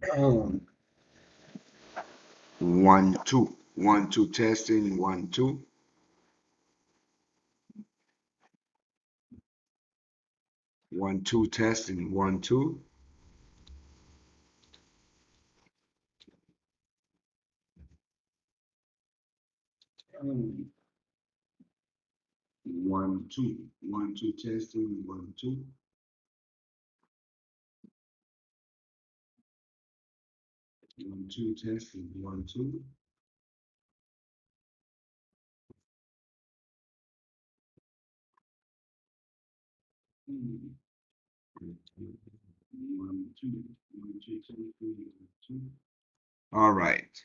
Um, 1 2 1 2 testing 1 2 1 2 testing 1 2. Um, 1 2 testing 1 2. 1 2 testing 1 2. Hmm. 1 2 testing 1 2. All right.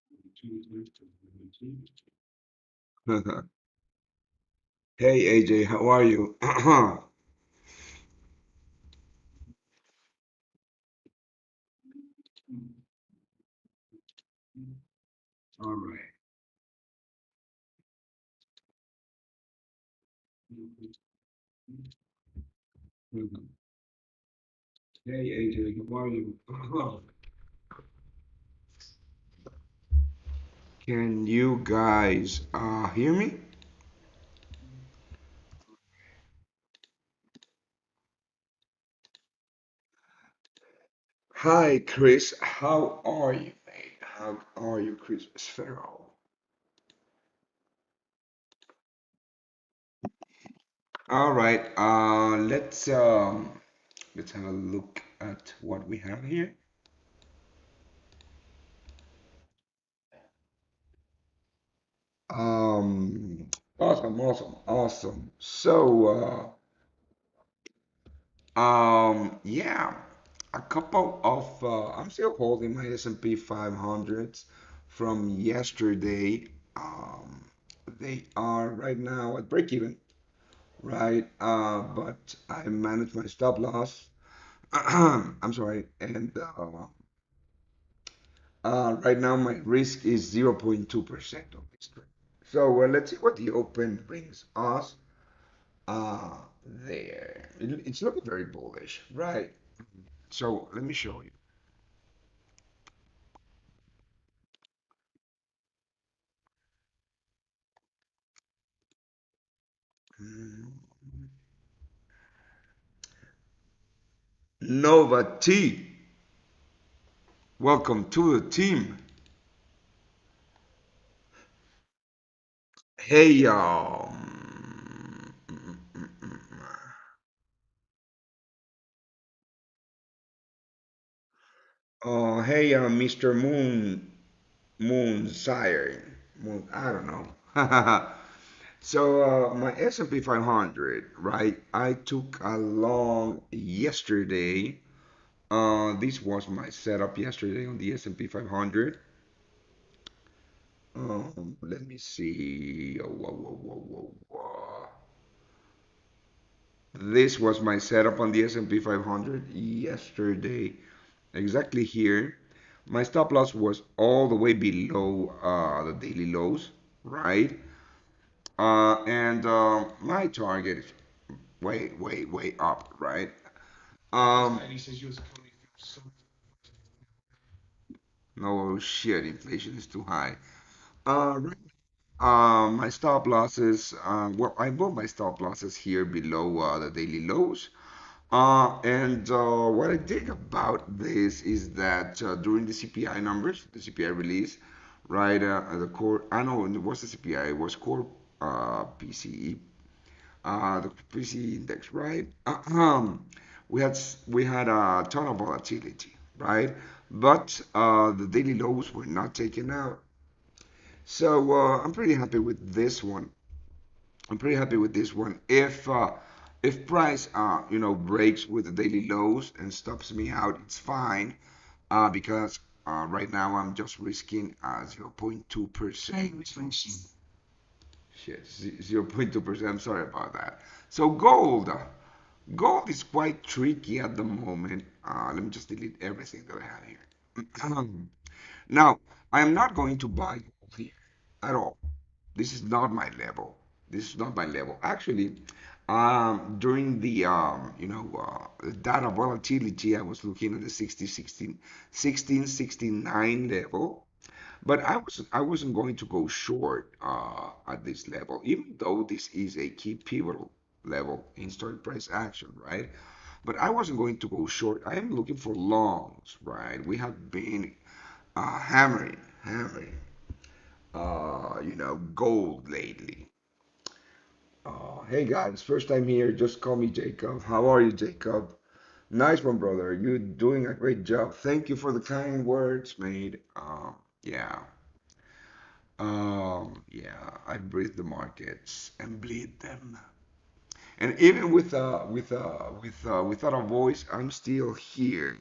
1 2 testing 1 2. Hey AJ, how are you? All right. Hey AJ, how are you? Can you guys hear me? Hi Chris, how are you, mate? How are you, Chris Sparrow? All right, let's have a look at what we have here. Um, awesome. So, yeah, a couple of I'm still holding my S&P 500s from yesterday. Um, they are right now at break even, right? But I managed my stop loss. I'm sorry, and right now my risk is 0.2% of this trade. So let's see what the open brings us. There, it's looking very bullish, right? So let me show you. Mm, Nova T, welcome to the team. Hey y'all. Oh, hey, Mr. Moon Sire. Moon, I don't know. So my S&P 500, right? I took a long yesterday. This was my setup yesterday on the S&P 500. Let me see. Whoa. This was my setup on the S&P 500 yesterday, exactly here. My stop loss was all the way below the daily lows, right? And my target is way up, right? Um, no shit, inflation is too high. Right. My stop losses, well, I bought my stop losses here below the daily lows. And what I think about this is that during the CPI numbers, the CPI release, right, the core, I know it was the CPI, it was core PCE, the PCE index, right? We had a ton of volatility, right? But the daily lows were not taken out. So I'm pretty happy with this one. I'm pretty happy with this one. If price breaks with the daily lows and stops me out, it's fine. Because right now I'm just risking 0.2%. Shit, 0.2%. I'm sorry about that. So gold is quite tricky at the moment. Let me just delete everything that I have here. Now, I am not going to buy gold here at all. This is not my level. This is not my level. Actually, During the data volatility, I was looking at the 1669 level, but I wasn't going to go short at this level, even though this is a key pivotal level in stock price action, right? But I wasn't going to go short. I am looking for longs, right? We have been hammering, gold lately. Hey guys, first time here. Just call me Jacob. How are you, Jacob? Nice one, brother. You're doing a great job. Thank you for the kind words, mate. Yeah, yeah. I breathe the markets and bleed them. And even without a voice, I'm still here,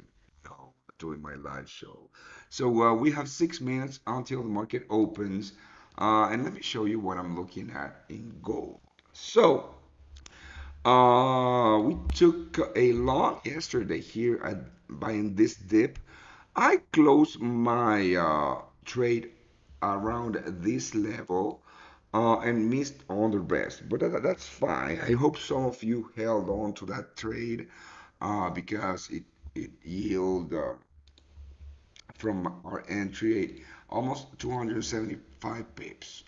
doing my live show. So we have 6 minutes until the market opens, and let me show you what I'm looking at in gold. So. We took a long yesterday here at buying this dip. I closed my trade around this level and missed on the rest, but that's fine. I hope some of you held on to that trade because it yield from our entry almost 275 pips.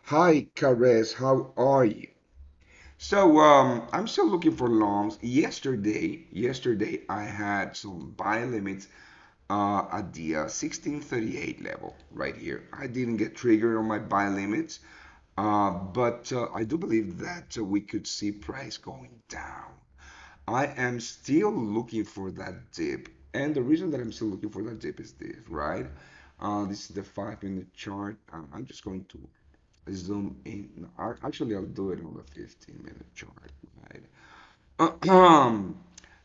Hi, Caress, how are you? So I'm still looking for longs. Yesterday I had some buy limits at the 1638 level right here. I didn't get triggered on my buy limits, but I do believe that we could see price going down. I am still looking for that dip, and the reason that I'm still looking for that dip is this, right? This is the 5 minute chart. I'm just going to zoom in. No, actually, I'll do it on the 15-minute chart, right?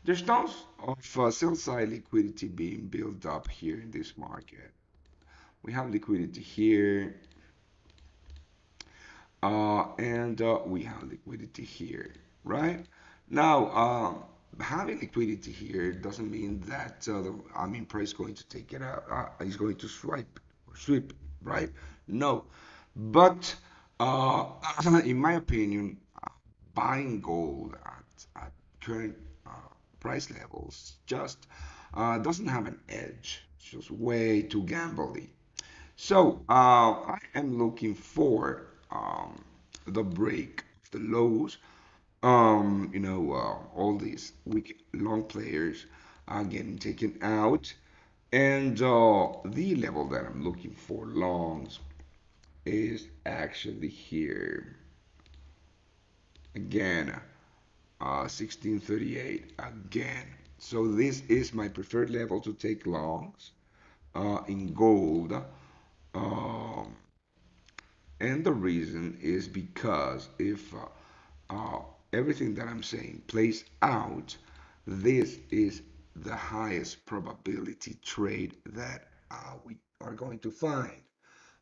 There's tons of sell side liquidity being built up here in this market. We have liquidity here, and we have liquidity here, right? Now, having liquidity here doesn't mean that price going to take it out. Is going to sweep, right? No, but in my opinion, buying gold at current uh, price levels just doesn't have an edge. It's just way too gambly. So I am looking for the break of the lows. All these weak long players are getting taken out, and the level that I'm looking for longs is actually here again, 1638 again. So this is my preferred level to take longs in gold. Um, And the reason is because if everything that I'm saying plays out, this is the highest probability trade that we are going to find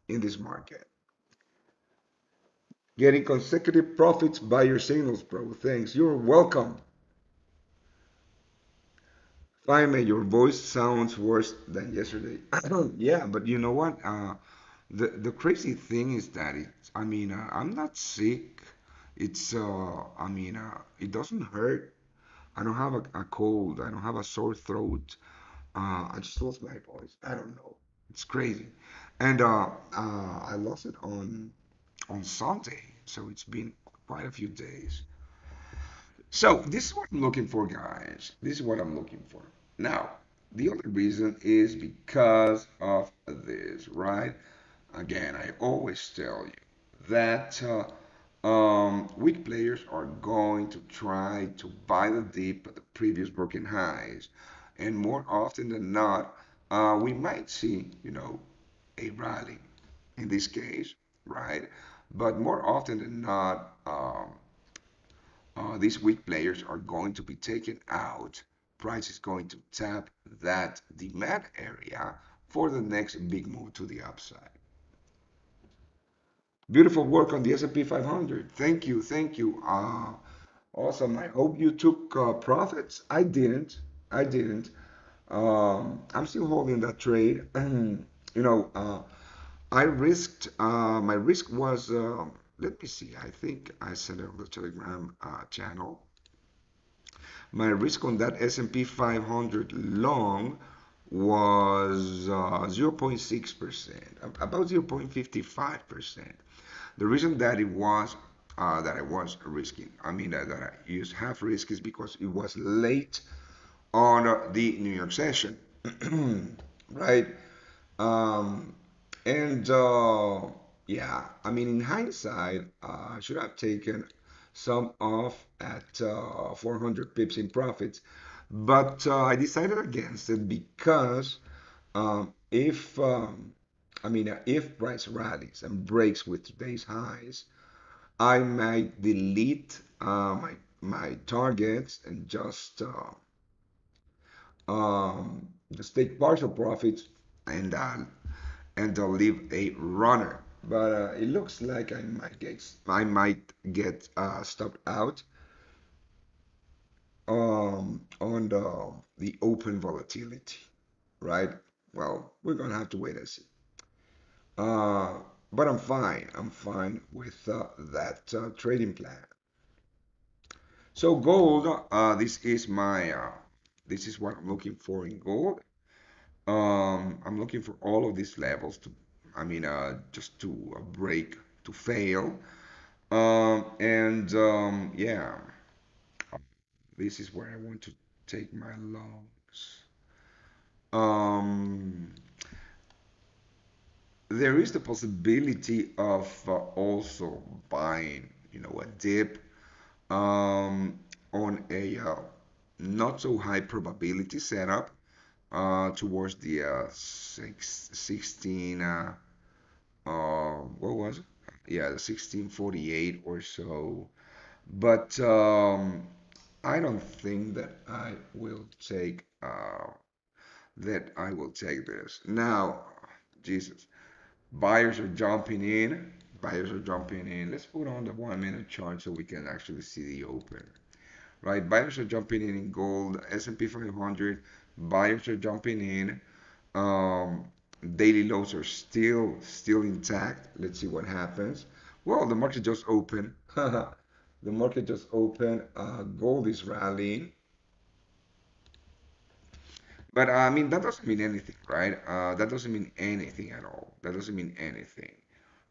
in this market. Getting consecutive profits by your signals, bro. Thanks. You're welcome. Jaime, your voice sounds worse than yesterday. Yeah, but you know what? The crazy thing is that I'm not sick. It doesn't hurt. I don't have a cold. I don't have a sore throat. I just lost my voice. I don't know. It's crazy. And I lost it on Sunday, so it's been quite a few days. So this is what I'm looking for, guys. This is what I'm looking for. Now, the other reason is because of this, right? Again, I always tell you that weak players are going to try to buy the dip at the previous broken highs, and more often than not, we might see, a rally in this case, right? But more often than not, these weak players are going to be taken out. Price is going to tap that demand area for the next big move to the upside. Beautiful work on the S&P 500. Thank you, thank you. Awesome. I hope you took profits. I didn't. I didn't. I'm still holding that trade. You know, I risked. My risk was let me see. I think I sent it on the Telegram channel. My risk on that S&P 500 long was 0.6%, about 0.55%. The reason that I was risking, I mean that I used half risk is because it was late on the New York session, right? Um, and yeah, I mean, in hindsight, I should have taken some off at 400 pips in profits, but I decided against it because if price rallies and breaks with today's highs, I might delete my targets and just take partial profits and they'll leave a runner. But it looks like I might get stopped out on the open volatility, right? Well, we're gonna have to wait and see. Uh, but I'm fine. I'm fine with that trading plan. So gold, this is what I'm looking for in gold. I'm looking for all of these levels just to break, to fail. And yeah, this is where I want to take my longs. Um, there is the possibility of also buying, a dip um, on a not so high probability setup towards the 16. What was it? Yeah, the 1648 or so. But I don't think that I will take this. Now, Jesus, buyers are jumping in. Buyers are jumping in. Let's put on the 1 minute chart so we can actually see the open. Right? Buyers are jumping in gold, S&P 500. Buyers are jumping in. Um, daily lows are still intact. Let's see what happens. Well, the market just opened. The market just opened. Gold is rallying, but I mean that doesn't mean anything, right? That doesn't mean anything at all. That doesn't mean anything.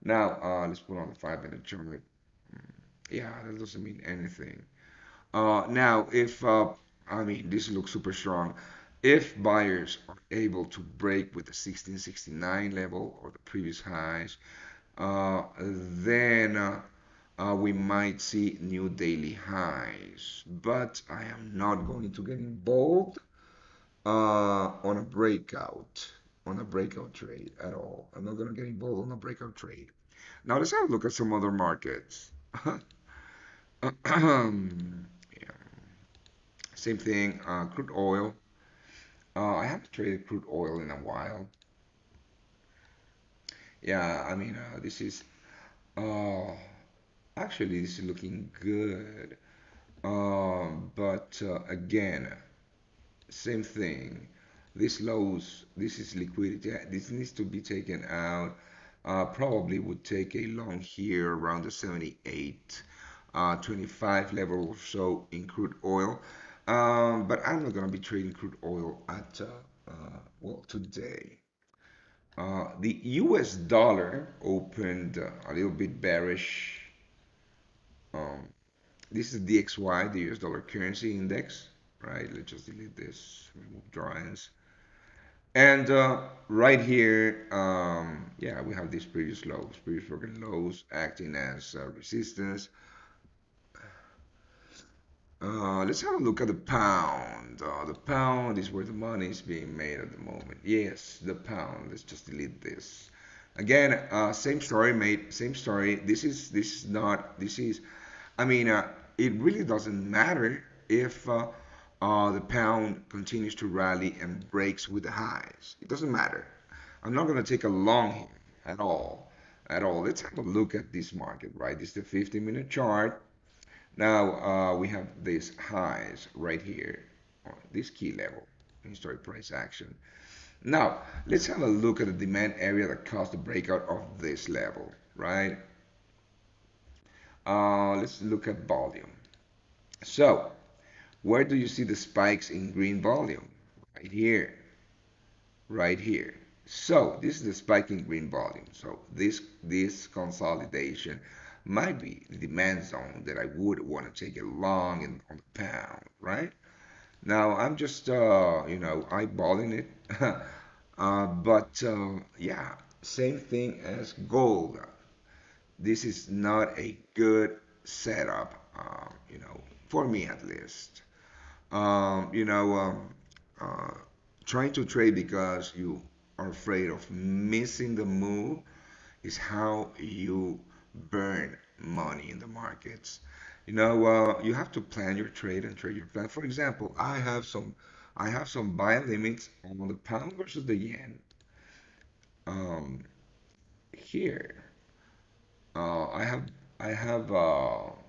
Now, let's put on the 5 minute chart. Yeah, that doesn't mean anything. Now, if I mean this looks super strong. If buyers are able to break with the 1669 level or the previous highs, then we might see new daily highs. But I am not going to get involved on a breakout trade at all. I'm not going to get involved on a breakout trade. Now let's have a look at some other markets. Yeah. Same thing, crude oil. I haven't traded crude oil in a while. Yeah, I mean, uh, this is looking good. But again, same thing. This is liquidity. This needs to be taken out. Probably would take a long here around the 78, 25 level or so in crude oil. But I'm not gonna be trading crude oil at well today. The US dollar opened a little bit bearish. Um, this is DXY, the US dollar currency index, right? Let's just delete this, remove drawings. And right here, yeah, we have these previous broken lows acting as resistance. Let's have a look at the pound. The pound is where the money is being made at the moment. Yes, the pound. Let's just delete this. Again, same story, mate. Same story. This is not. This is. I mean, it really doesn't matter if the pound continues to rally and breaks with the highs. It doesn't matter. I'm not going to take a long here at all. At all. Let's have a look at this market, right? This is the 50-minute chart. Now we have these highs right here on this key level, historic price action. Now let's have a look at the demand area that caused the breakout of this level, right? Let's look at volume. So, where do you see the spikes in green volume? Right here, right here. So this is the spike in green volume. So this consolidation might be the demand zone that I would want to take it long and on the pound, right? Now I'm just eyeballing it, but yeah, same thing as gold. This is not a good setup, for me at least. um, you know, um, uh, Trying to trade because you are afraid of missing the move is how you burn money in the markets. You have to plan your trade and trade your plan. For example, I have some buy limits on the pound versus the yen. Um, Here, uh, I have I have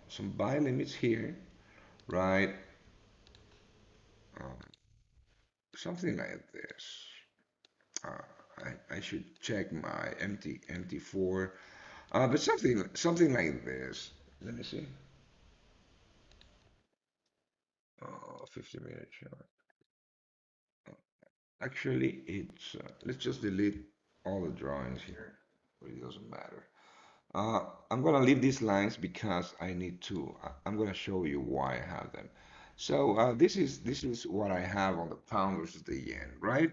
some buy limits here, right? Uh, Something like this. Uh, I should check my MT4, but something like this. Let me see. 50 minute chart. Actually, it's let's just delete all the drawings here. It doesn't matter. I'm gonna leave these lines because I need to. I'm gonna show you why I have them. So this is what I have on the pound versus the yen, right?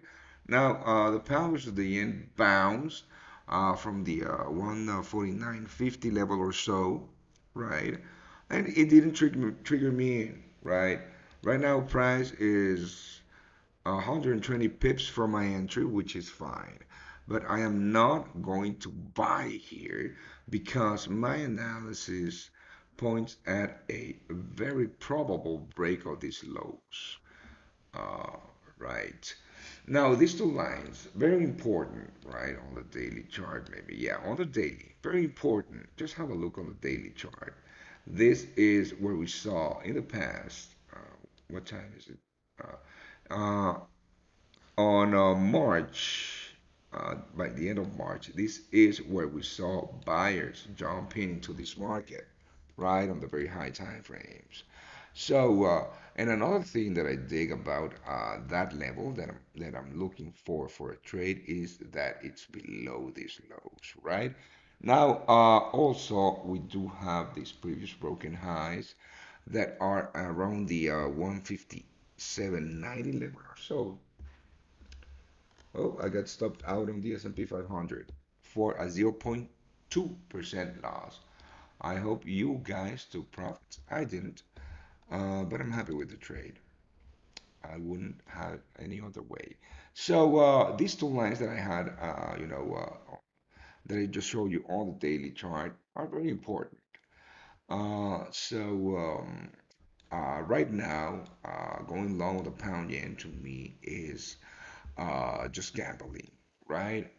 Now the pound versus the yen bounced from the 149.50 level or so, right? And it didn't trigger me in, right? Right now price is 120 pips from my entry, which is fine. But I am not going to buy here because my analysis points at a very probable break of these lows. Uh, right. Now, these two lines, very important, right? On the daily chart, maybe. Yeah, on the daily, very important. Just have a look on the daily chart. This is where we saw in the past. What time is it? Uh, on March, by the end of March, this is where we saw buyers jumping into this market, right, on the very high time frames. And another thing that I dig about that level that I'm looking for a trade is that it's below these lows, right? Now, also we do have these previous broken highs that are around the 157.90 level or so. Oh, I got stopped out on the S&P 500 for a 0.2% loss. I hope you guys took profits. I didn't, but I'm happy with the trade. I wouldn't have any other way. So these two lines that I had, that I just showed you on the daily chart are very important. Right now, going long with the pound yen to me is just gambling, right?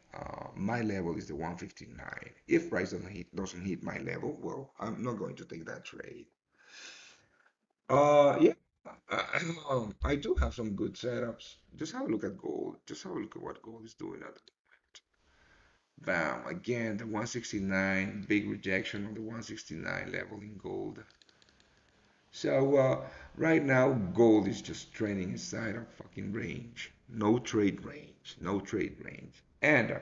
My level is the 159. If price doesn't hit my level, well, I'm not going to take that trade. Yeah, I do have some good setups. Just have a look at gold. Just have a look at what gold is doing at the bam. Again, the 169, big rejection on the 169 level in gold. So right now, gold is just trading inside our fucking range. No trade range. No trade range. And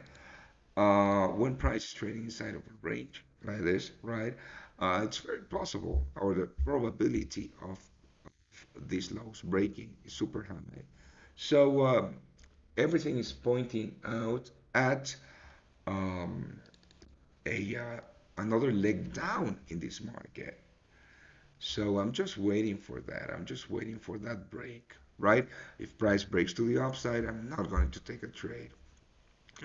when price is trading inside of a range like this, right, it's very possible, or the probability of these lows breaking is super high. So everything is pointing out at um, a another leg down in this market. So I'm just waiting for that. I'm just waiting for that break, right? If price breaks to the upside, I'm not going to take a trade.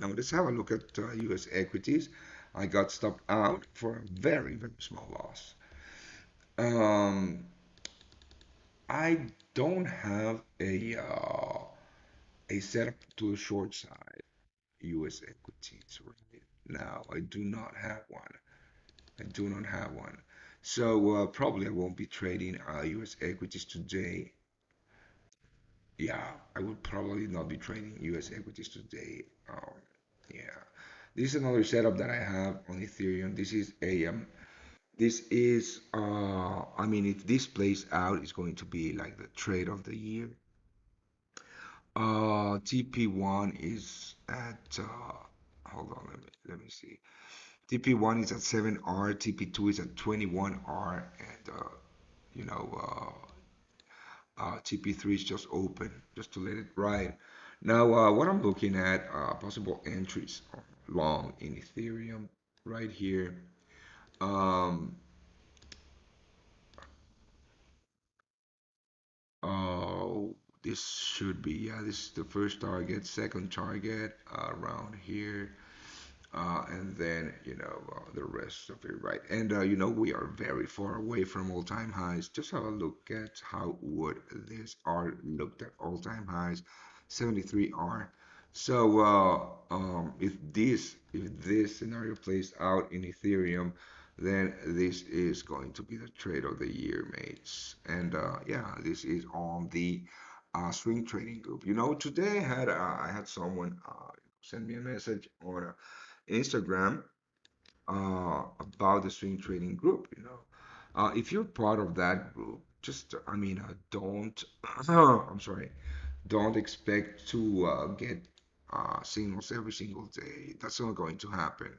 Now let's have a look at US equities. I got stopped out for a very, very small loss. Um, I don't have a setup to the short side US equities right now. I do not have one. I do not have one. So probably I won't be trading US equities today. Yeah, I would probably not be trading US equities today. Yeah, this is another setup that I have on Ethereum. This is a This is, I mean, if this plays out, it's going to be like the trade of the year. TP1 is at, hold on, let me see. TP1 is at 7R, TP2 is at 21R, and you know, TP3 is just open, just to let it ride. Now, what I'm looking at, possible entries long in Ethereum right here. Um, oh, this should be, yeah, this is the first target, second target around here. And then the rest of it, right? And we are very far away from all-time highs. Just have a look at how would this R looked at all-time highs, 73R. So if this scenario plays out in Ethereum, then this is going to be the trade of the year, mates. And yeah, this is on the swing trading group. Today I had someone send me a message on Instagram about the swing trading group. If you're part of that group, just I mean, don't I'm sorry, don't expect to get signals every single day. That's not going to happen.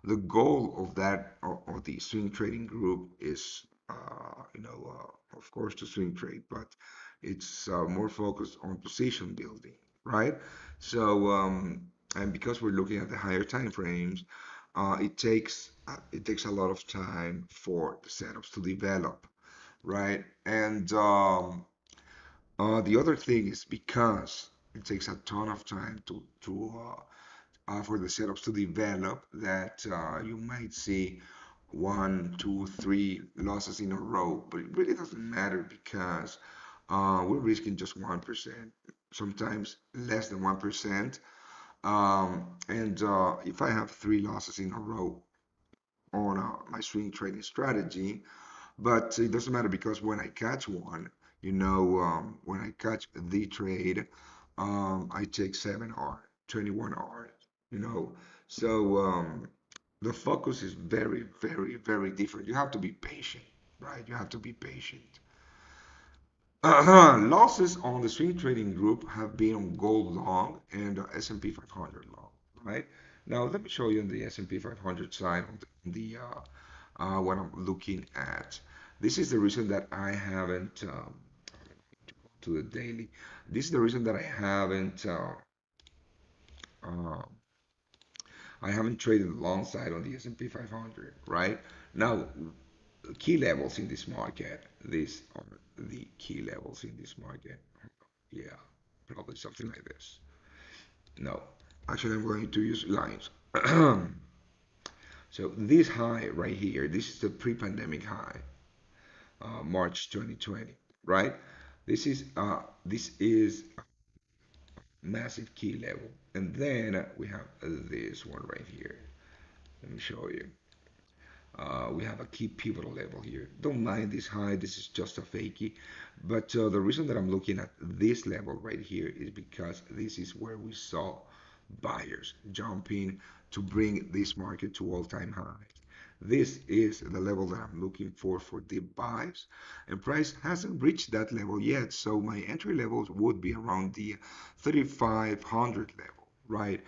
The goal of that of the swing trading group is of course to swing trade, but it's more focused on position building, right? So and because we're looking at the higher time frames, it takes a lot of time for the setups to develop, right? And the other thing is because it takes a ton of time for the setups to develop, that you might see one, two, three losses in a row, but it really doesn't matter because we're risking just 1%, sometimes less than 1%. And if I have three losses in a row on my swing trading strategy, but it doesn't matter because when I catch one, when I catch the trade, I take 7R, 21R, you know. So the focus is very, very, very different. You have to be patient, right? You have to be patient. Losses on the swing trading group have been on gold long and S&P 500 long, right? Now let me show you on the S&P 500 side on what I'm looking at. This is the reason that I haven't to the daily. This is the reason that uh, I haven't traded long side on the S&P 500, right? Now, key levels in this market. These are the key levels in this market. Yeah, probably something like this. No, actually, I'm going to use lines. So this high right here, this is the pre-pandemic high, March 2020, right? This is massive key level, and then we have this one right here. Let me show you. We have a key pivotal level here. Don't mind this high, this is just a fakey. But the reason that I'm looking at this level right here is because this is where we saw buyers jumping to bring this market to all-time highs. This is the level that I'm looking for deep buys, and price hasn't reached that level yet. So my entry levels would be around the 3,500 level, right?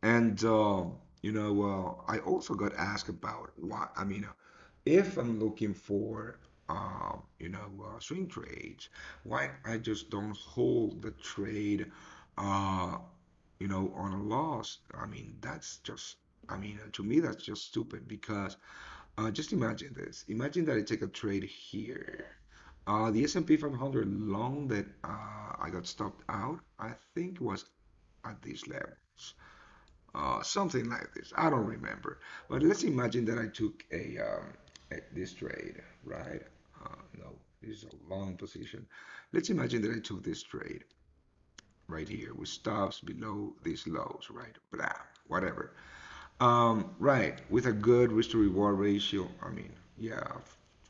And I also got asked about why. I mean, if I'm looking for swing trades, why I just don't hold the trade, uh, on a loss. I mean, to me, that's just stupid because just imagine this. Imagine that I take a trade here. The S&P 500 long that I got stopped out, I think was at these levels. Something like this. I don't remember. But let's imagine that I took this trade, right? No, this is a long position. Let's imagine that I took this trade right here with stops below these lows, right? Blah, whatever. Right, with a good risk to reward ratio. I mean, yeah,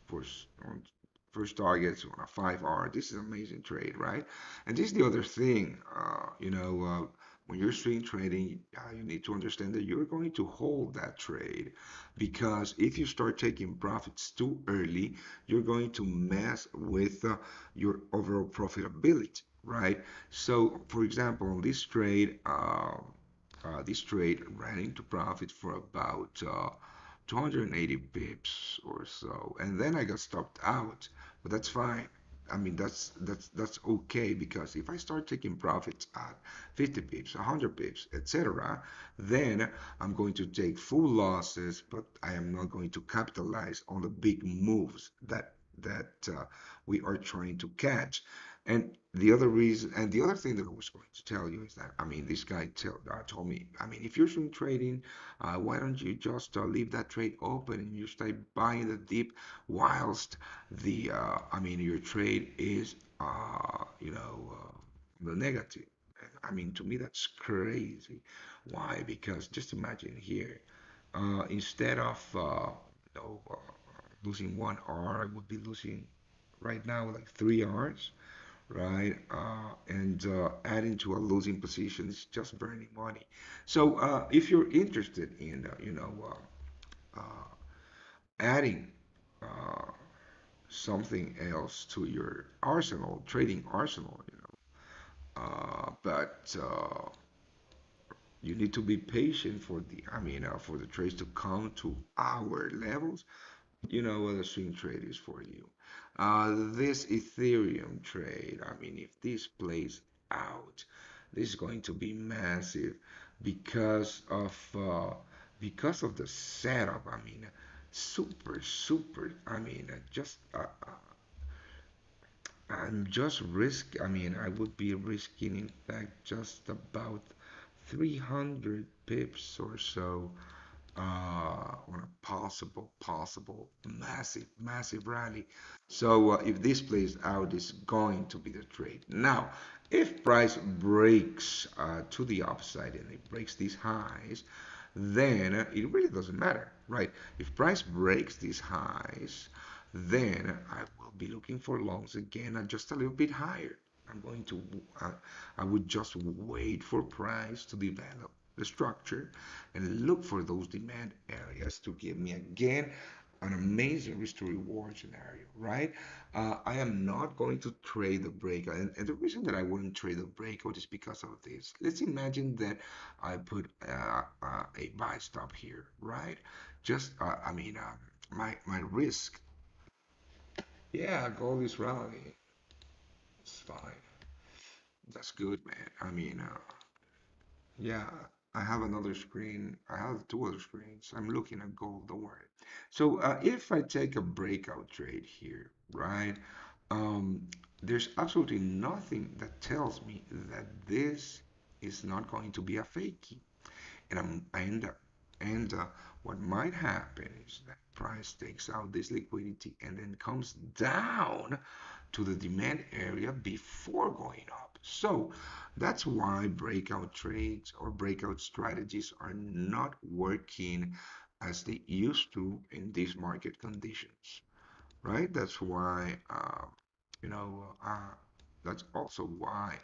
first on first targets on a 5R. This is an amazing trade, right? And this is the other thing, when you're swing trading, you need to understand that you're going to hold that trade because if you start taking profits too early, you're going to mess with your overall profitability, right? So, for example, on this trade ran into profit for about 280 pips or so, and then I got stopped out, but that's fine. I mean, that's okay because if I start taking profits at 50 pips, 100 pips, etc., then I'm going to take full losses, but I am not going to capitalize on the big moves that we are trying to catch. And the other reason, and the other thing that I was going to tell you is that, I mean, this guy told me, I mean, if you're swing trading, why don't you just leave that trade open and you start buying the dip whilst I mean, your trade is, the negative. I mean, to me, that's crazy. Why? Because just imagine here, instead of, losing 1 hour, I would be losing right now like 3 hours, right? And adding to a losing position is just burning money. So if you're interested in, adding uh, something else to your arsenal, trading arsenal, but you need to be patient for for the trades to come to our levels. You know what a swing trade is for you. This Ethereum trade, I mean, if this plays out, this is going to be massive because of the setup. I mean, super, super. I'm just I mean, I would be risking, in fact, just about 300 pips or so on a possible massive rally. So if this plays out, it's going to be the trade. Now, if price breaks to the upside and it breaks these highs, then it really doesn't matter, right? If price breaks these highs, then I will be looking for longs again and just a little bit higher. I'm going to, uh, I would just wait for price to develop the structure and look for those demand areas to give me again an amazing risk to reward scenario, right? I am not going to trade the breakout, and the reason that I wouldn't trade the breakout is because of this. Let's imagine that I put a buy stop here, right? Just, my risk. Yeah, gold is rallying. It's fine. That's good, man. Yeah, I have another screen. I have two other screens. I'm looking at gold, don't worry. So if I take a breakout trade here, right? Um, there's absolutely nothing that tells me that this is not going to be a fakey. And I'm and what might happen is that price takes out this liquidity and then comes down to the demand area before going up. So that's why breakout trades or breakout strategies are not working as they used to in these market conditions, right? That's why, you know, uh, that's also why,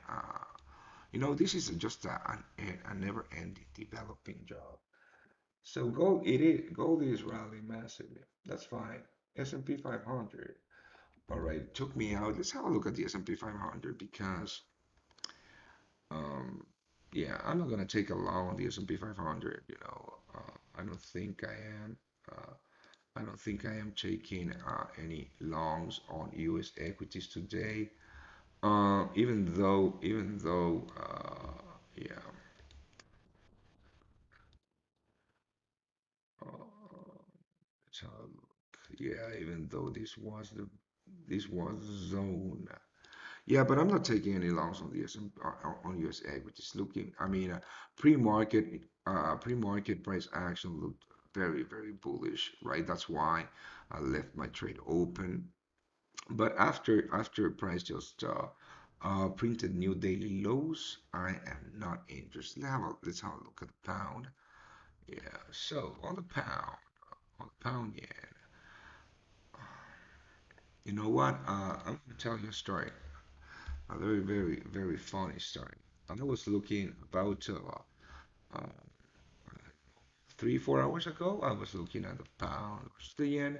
this is just a never-ending developing job. So gold is rallying massively. That's fine. S&P 500. All right, took me out. Let's have a look at the S&P 500 because, um, yeah, I'm not gonna take a long on the S&P 500. I don't think I am. Uh, I don't think I am taking any longs on U.S. equities today. Even though, yeah, uh, let's have a look. Yeah, even though this was zone. Yeah, but I'm not taking any longs on the on US equities. Looking, pre-market price action looked very, very bullish, right? That's why I left my trade open. But after price just printed new daily lows, I am not interested. Let's have a look at the pound. Yeah, so on the pound yen, you know what? I'm gonna tell you a story, a very, very, very funny story. I was looking about uh, 3, 4 hours ago. I was looking at the pound versus the yen,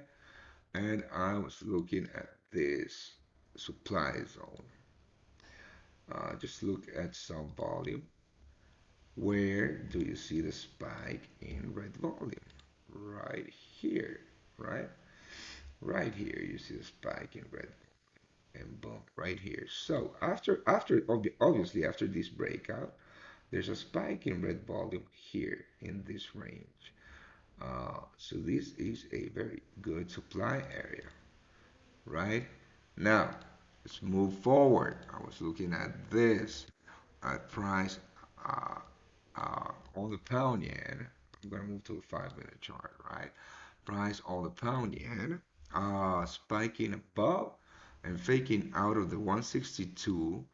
and I was looking at this supply zone. Just look at some volume. Where do you see the spike in red volume? Right here, right? Right here, you see the spike in red and boom, right here. So obviously after this breakout, there's a spike in red volume here in this range. So this is a very good supply area, right? Now, let's move forward. I was looking at this at price uh, on the pound yen. I'm gonna move to the 5 minute chart, right? Price on the pound yen, spiking above and faking out of the 162.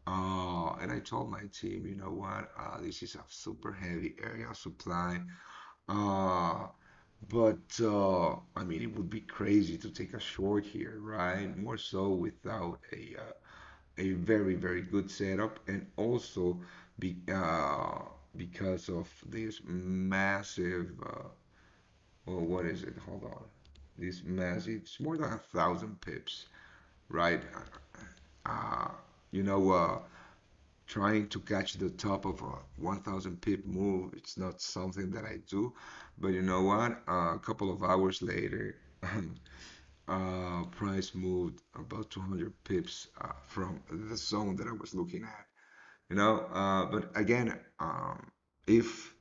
And I told my team, you know what? This is a super heavy area of supply. Uh, but I mean, it would be crazy to take a short here, right? More so without a very, very good setup, and also because of this massive, well, what is it? Hold on. This massive, it's more than 1,000 pips, right? Uh, you know, trying to catch the top of a 1,000 pip move, it's not something that I do. But you know what? A couple of hours later, price moved about 200 pips from the zone that I was looking at. But again, if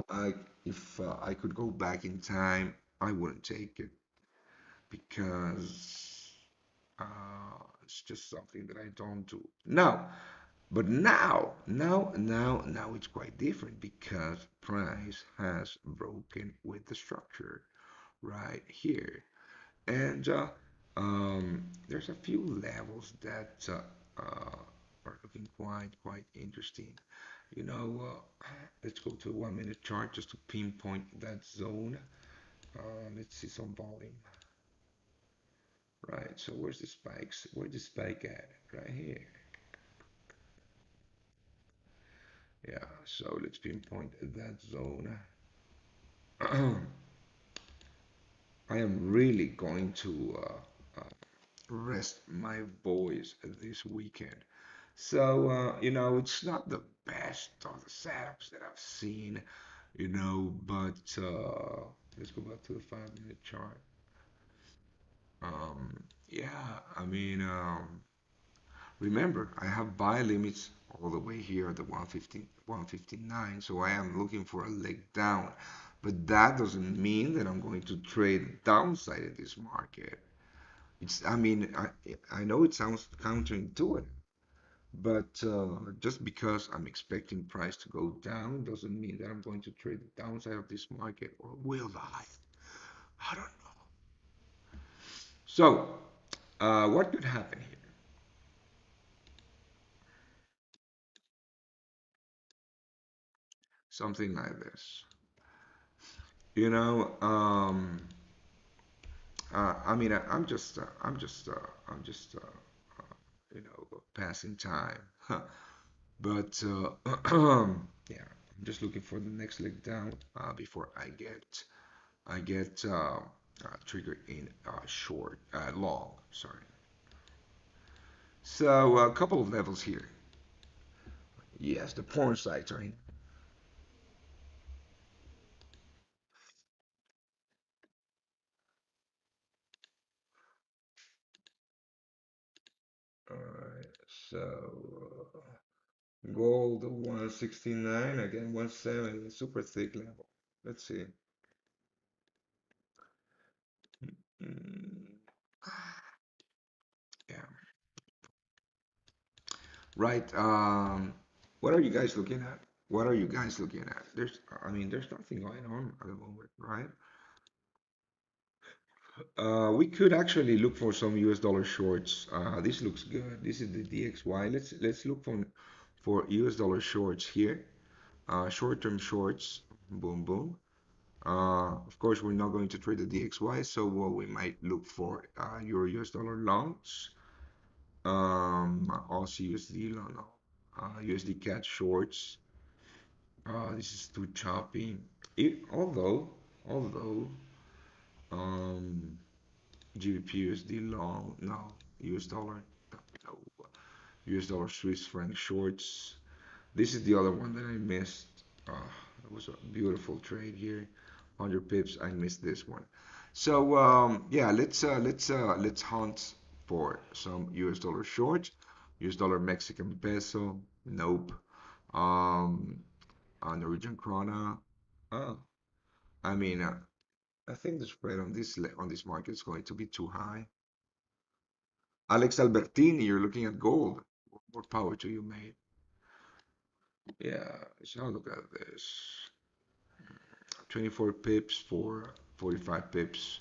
I if I could go back in time, I wouldn't take it because it's just something that I don't do. Now it's quite different because price has broken with the structure right here. And there's a few levels that are looking quite interesting. Let's go to a 1 minute chart just to pinpoint that zone. Let's see some volume. Right, so where's the spikes? Where's the spike at? Right here. Yeah, so let's pinpoint that zone. I am really going to rest my voice this weekend. So, it's not the best of the setups that I've seen, but let's go back to the 5 minute chart. Yeah, I mean, remember, I have buy limits all the way here at the 150, 159, so I am looking for a leg down. But that doesn't mean that I'm going to trade downside in this market. I mean, I know it sounds counterintuitive, but just because I'm expecting price to go down doesn't mean that I'm going to trade the downside of this market, or will I? I don't know. So, what could happen here? Something like this. You know, I mean, passing time. But yeah, I'm just looking for the next leg down before I get triggered in long. Sorry. So a couple of levels here. Yes, the porn sites are in. All right. So gold 169 again 170 super thick level. Let's see. Mm, yeah. Right. What are you guys looking at? What are you guys looking at? There's nothing going on at the moment, right? We could actually look for some US dollar shorts. This looks good. This is the DXY. Let's look for US dollar shorts here. Short-term shorts. Boom, boom. Of course, we're not going to trade the DXY, so we might look for Euro US dollar longs. Aussie USD long. USD CAD shorts. This is too choppy. Although, um, GBP USD long, no, US dollar, no, US dollar Swiss franc shorts. This is the other one that I missed. It was a beautiful trade here. 100 pips. I missed this one. So yeah, let's hunt for some US dollar short. US dollar Mexican peso. Nope. Um, Norwegian krona. Oh, I mean, I think the spread on this market is going to be too high. Alex Albertini, you're looking at gold. More power to you, mate. Yeah, so look at this. 24 pips for 45 pips.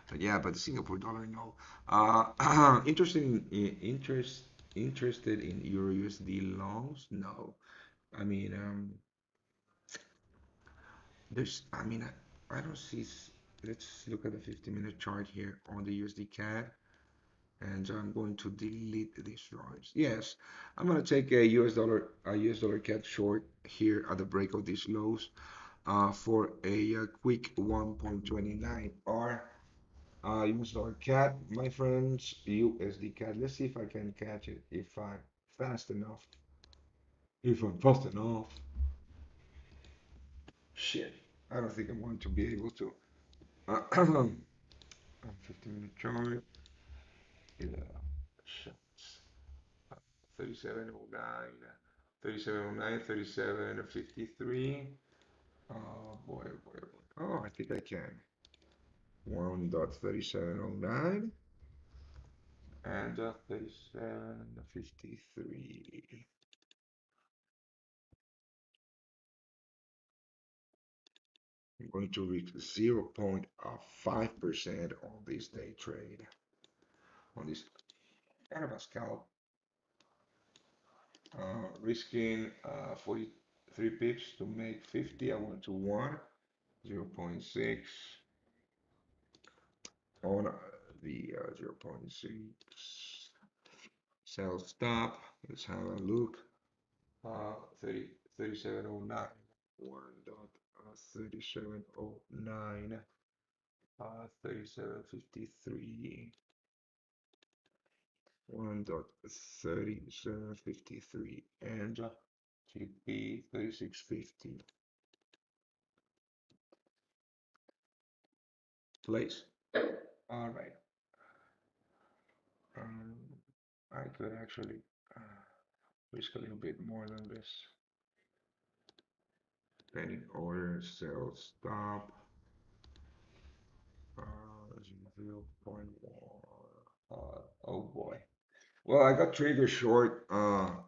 But yeah, but the Singapore dollar, no. Interested interested in Euro USD longs? No. I mean, I don't see. Let's look at the 50-minute chart here on the USD CAD, and I'm going to delete these drawings. Yes, I'm going to take a US dollar CAD short here at the break of these lows for a quick 1.29 or US dollar CAD, my friends, USD CAD. Let's see if I can catch it if I'm fast enough. If I'm fast enough. Shit, I don't think I'm going to be able to. 15-minute chart. Yeah, shit. 3709, 3709, 3753. Oh boy, oh boy, oh boy. Oh, I think I can. 1.3709 and 3753. I'm going to reach 0.5% on this day trade. On this kind of a scalp, risking 43 pips to make 50. I want to 1, 0.6 on the 0.6 sell stop. Let's have a look. 30, 3709. 1.3709. 3753. 1.3753 and GP 3650. Place. All right. Um, I could actually risk a little bit more than this. Pending order, sell, stop. 0.1. Oh boy. Well, I got trigger short on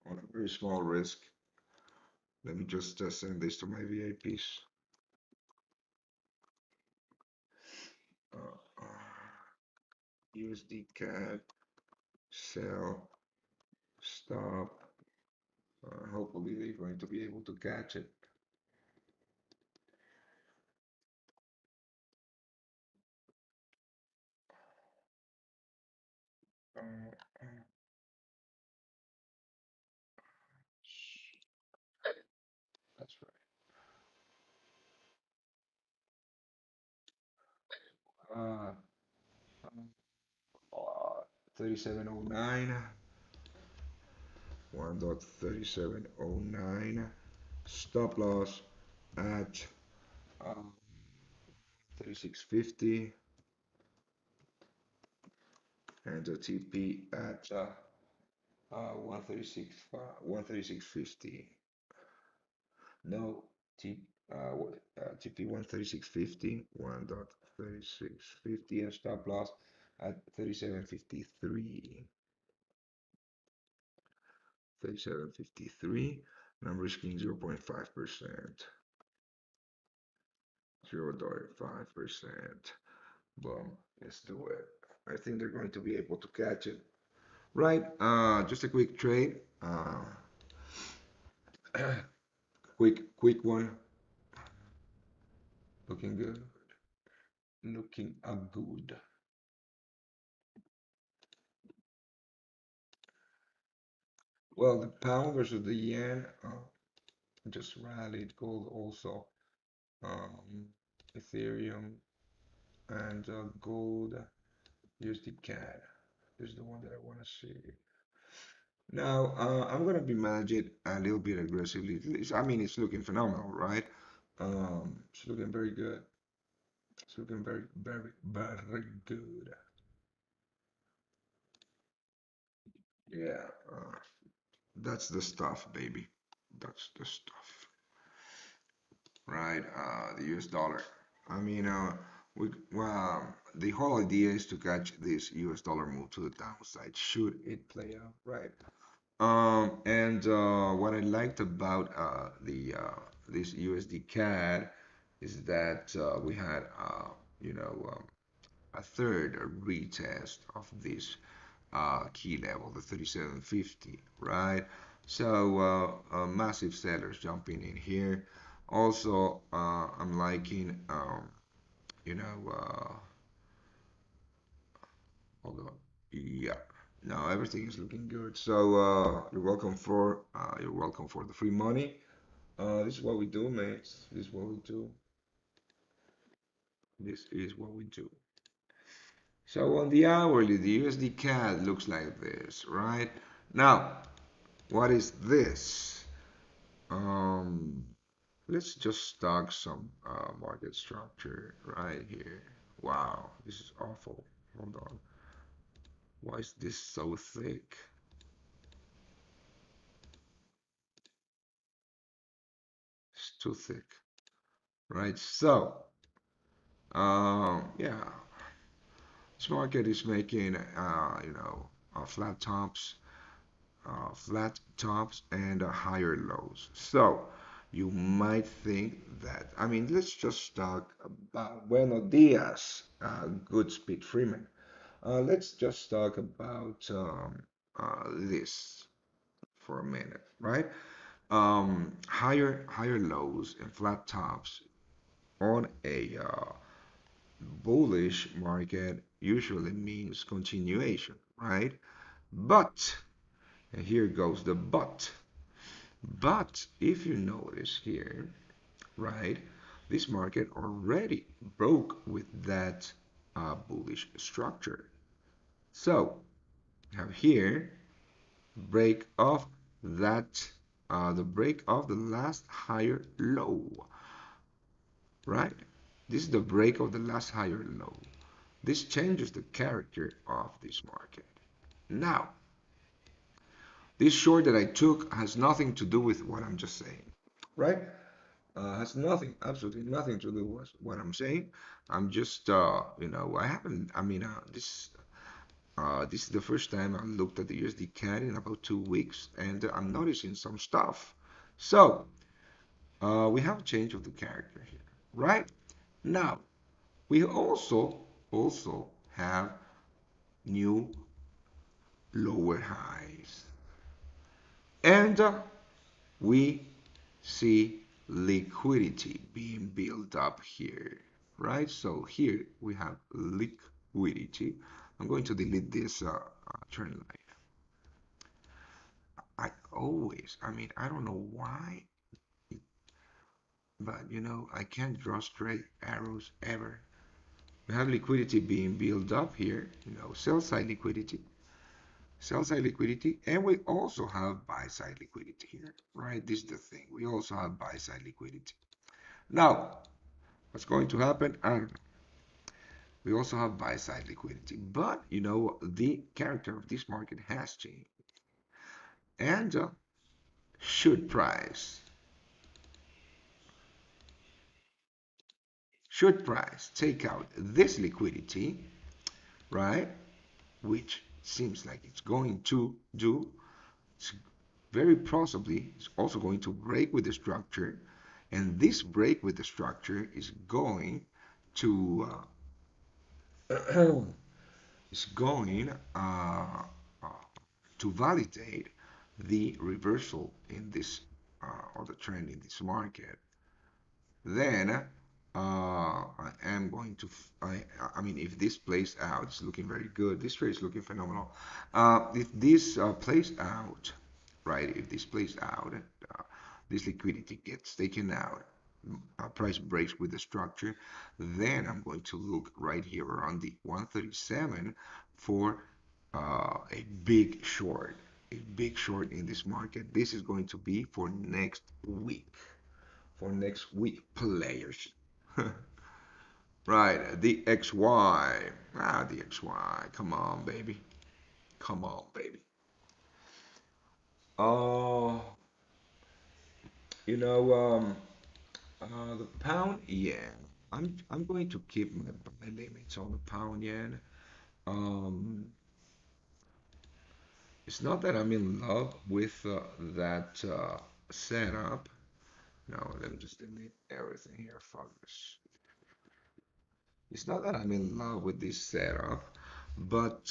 a very small risk. Let me just send this to my VIPs. USD CAD, sell, stop. Hopefully they're going to be able to catch it. Uh, that's right. 3709, 1.3709. Stop loss at 3650 and the TP at 136 13650. No, TP 13650, 1.3650 and stop loss at 3753. 3753 and I'm risking 0.5%. 0.5%. Boom, let's do it. I think they're going to be able to catch it. Right, just a quick trade. Quick one. Looking good. Looking good. Well, the pound versus the yen just rallied. Gold also. Um, Ethereum and gold USD CAD. This is the one that I want to see. Now, I'm gonna be managing a little bit aggressively. I mean, it's looking phenomenal, right? It's looking very good. It's looking very, very, very good. Yeah, that's the stuff, baby. That's the stuff, right? The US dollar. I mean, well, the whole idea is to catch this US dollar move to the downside, should it play out, right? And what I liked about the this USD CAD is that we had, you know, a third retest of this key level, the 3750, right? So massive sellers jumping in here. Also, I'm liking, you know, hold on, yeah. Now everything is looking good. So you're welcome for the free money. This is what we do, mates. This is what we do. This is what we do. So on the hourly, the USD CAD looks like this, right? Now, what is this? Um, let's just stock some market structure right here. Wow, this is awful. Hold on. Why is this so thick? It's too thick, right? So, yeah, this market is making, flat tops and higher lows. So you might think that, I mean, let's just talk about Buenos dias, Goodspeed Freeman. Let's just talk about this for a minute, right? Higher lows and flat tops on a bullish market usually means continuation, right? But, and here goes the but. But if you notice here, right, this market already broke with that bullish structure. So you have here break of that, the break of the last higher low, right? This is the break of the last higher low. This changes the character of this market. Now, this short that I took has nothing to do with what I'm just saying, right? Has nothing, absolutely nothing to do with what I'm saying. I'm just, I haven't, I mean, this is the first time I looked at the USD CAD in about 2 weeks, and I'm noticing some stuff. So, we have a change of the character here, right? Now, we also have new lower highs, and we see liquidity being built up here, right? So here we have liquidity. I'm going to delete this trend line. I mean, I don't know why, but I can't draw straight arrows ever. We have liquidity being built up here, sell side liquidity, and we also have buy side liquidity here, right? This is the thing. We also have buy side liquidity. Now, what's going to happen? I don't know. We also have buy side liquidity, but the character of this market has changed. And should price, should price take out this liquidity, right? Which seems like it's going to do, it's very possibly it's also going to break with the structure, and this break with the structure is going to is going uh, to validate the reversal in this or the trend in this market. Then I am going to I mean, if this plays out, it's looking very good. This trade is looking phenomenal. If this plays out, right? If this plays out, this liquidity gets taken out, price breaks with the structure, then I'm going to look right here around the 137 for a big short, in this market. This is going to be for next week players. Right, the XY. The XY. Come on, baby. Come on, baby. Oh, you know, the pound yen. I'm going to keep my limits on the pound yen. Um, it's not that I'm in love with that setup. No, let me just delete everything here. Fuck this. It's not that I'm in love with this setup, but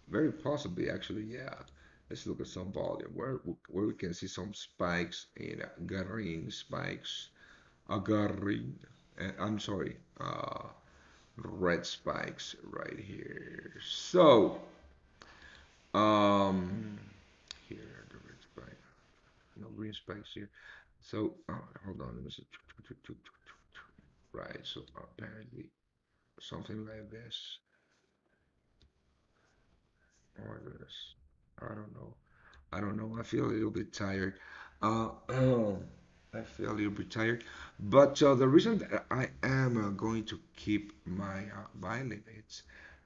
very possibly actually, yeah. Let's look at some volume where we can see some spikes in green spikes, green, I'm sorry, red spikes right here. So, um, here the red spike, no green spikes here. So, hold on, let me see. Right, so apparently something like this. Or this. I don't know. I don't know. I feel a little bit tired. Uh, I feel a little bit tired. But the reason that I am going to keep my buy limits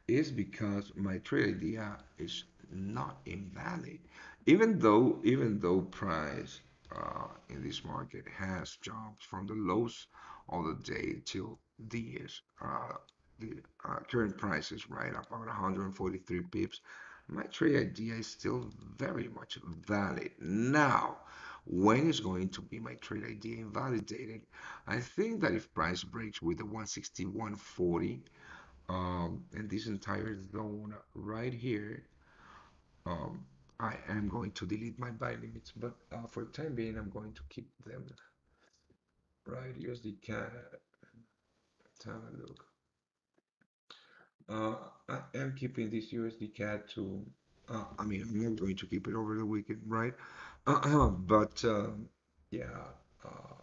is because my trade idea is not invalid. Even though price in this market has jumped from the lows of the day till the current price is right about 143 pips. My trade idea is still very much valid. Now, when is going to be my trade idea invalidated? I think that if price breaks with the 161.40 and this entire zone right here, um, I am going to delete my buy limits. But for the time being, I'm going to keep them. Right, USD CAD. Let's have a look. Uh, I am keeping this USD CAD to, I mean, I'm not going to keep it over the weekend, right? But yeah, uh,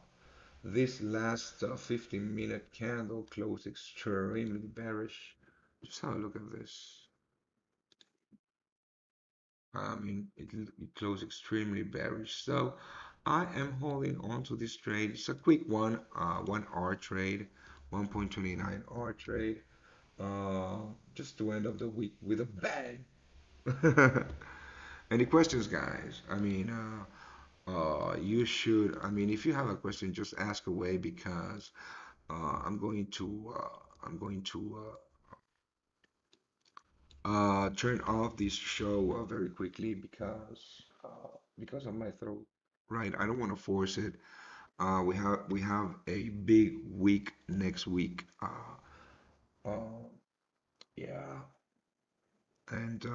this last 15-minute candle closed extremely bearish. Just have a look at this. I mean, it closed extremely bearish. So I am holding on to this trade. It's a quick one, 1 hour trade, 1.29 hour trade. Just to end of the week with a bang. Any questions, guys? I mean, you should. I mean, if you have a question, just ask away because I'm going to turn off this show very quickly because of my throat. Right, I don't want to force it. We have a big week next week. Uh, yeah, and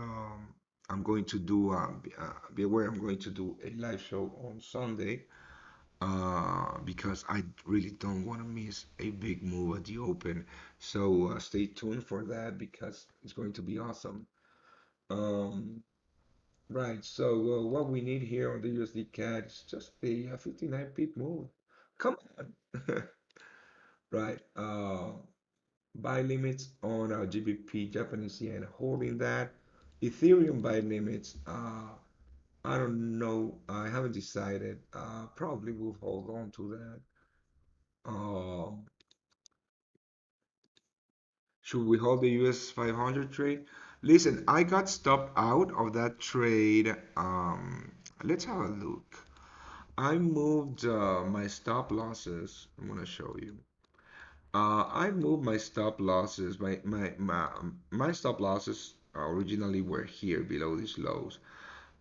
I'm going to do be aware I'm going to do a live show on Sunday because I really don't want to miss a big move at the open. So stay tuned for that because it's going to be awesome. Um, right. So what we need here on the USD CAD is just a 59 pip move. Come on. Right. Buy limits on GBP Japanese yen holding that. Ethereum buy limits. I don't know. I haven't decided. Probably will hold on to that. Um, should we hold the US 500 trade? Listen, I got stopped out of that trade. Let's have a look. I moved my stop losses. I'm gonna show you. I moved my stop losses. My stop losses originally were here below these lows.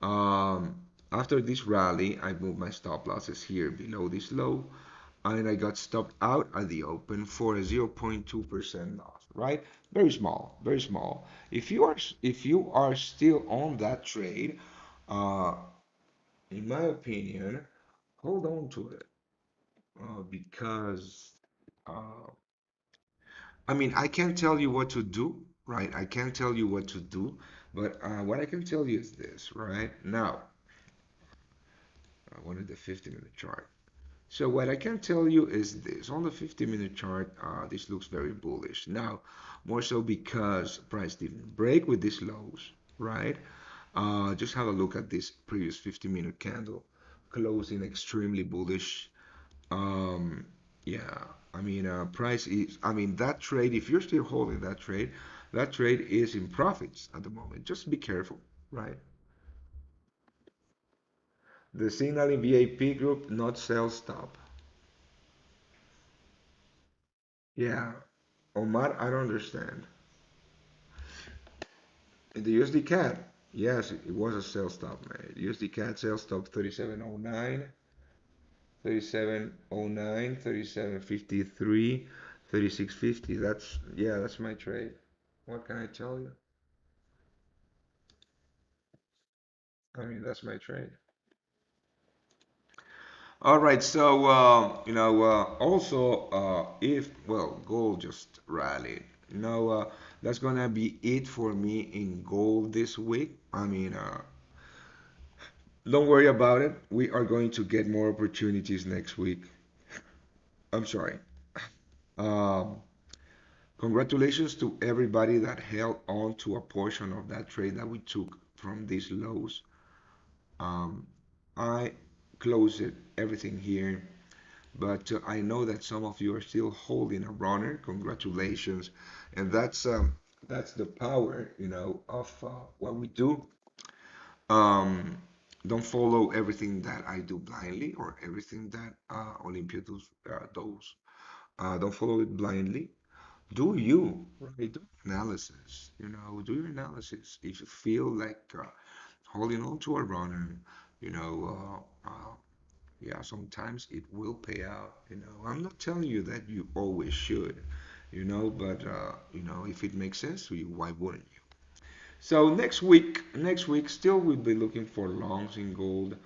Um, After this rally, I moved my stop losses here below this low, and I got stopped out at the open for a 0.2% loss, right? Very small, very small. If you are still on that trade, uh, in my opinion, hold on to it because uh, I mean I can't tell you what to do, right? I can't tell you what to do, But what I can tell you is this, right? Now, I wanted the 50-minute chart. So what I can tell you is this. On the 50-minute chart, this looks very bullish. Now, more so because price didn't break with these lows, right? Just have a look at this previous 50-minute candle, closing extremely bullish. Um, yeah, I mean, price is, I mean, that trade, if you're still holding that trade is in profits at the moment. Just be careful, right? The signal in VIP group, not sell stop. Yeah, Omar, I don't understand. In the USD CAD, yes, it was a sell stop, man. USD CAD sell stop 3709, 3709, 3753, 3650. That's, yeah, that's my trade. What can I tell you? I mean, that's my trade. All right, so also if well, gold just rallied. That's gonna be it for me in gold this week. I mean, don't worry about it. We are going to get more opportunities next week. I'm sorry. Um, Congratulations to everybody that held on to a portion of that trade that we took from these lows. Um, I closed it, everything here. But I know that some of you are still holding a runner. Congratulations, and that's the power, of what we do. Um, don't follow everything that I do blindly or everything that Olympia does. Don't follow it blindly. Do you, right? Do analysis. Do your analysis. If you feel like holding on to a runner, you know, yeah, sometimes it will pay out. I'm not telling you that you always should, but if it makes sense to you, why wouldn't you? So next week, still we'll be looking for longs in gold.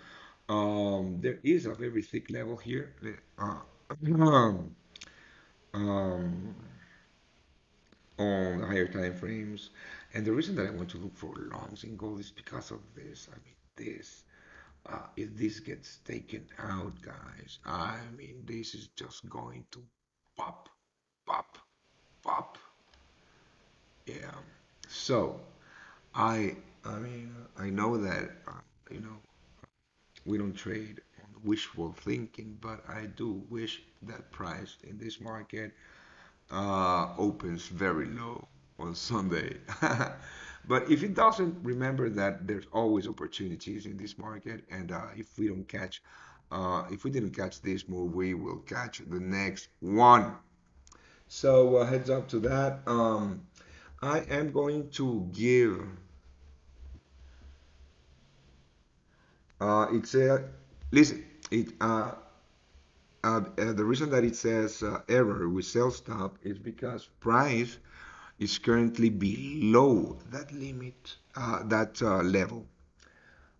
There is a very thick level here. Um, um, on the higher time frames, and the reason that I want to look for longs in gold is because of this. I mean, this. If this gets taken out, guys, I mean, this is just going to pop, pop, pop. Yeah. So I know that you know we don't trade on wishful thinking, but I do wish that price in this market opens very low on Sunday. But if it doesn't, remember that there's always opportunities in this market, and if we didn't catch this move, we will catch the next one. So heads up to that. I am going to give. It's a listen. The reason that it says error with sell stop is because price is currently below that limit, that level.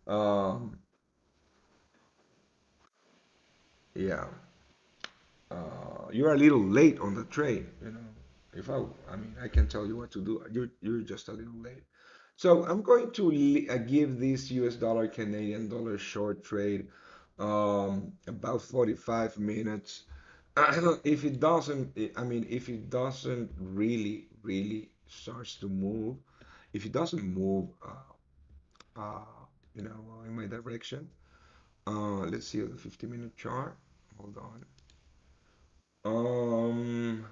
Um, yeah, you're a little late on the trade. If I mean, I can tell you what to do. You're just a little late. So I'm going to give this US dollar Canadian dollar short trade about 45 minutes. If it doesn't, I mean, if it doesn't really starts to move, if it doesn't move, in my direction. Let's see the 50-minute chart. Hold on. Um,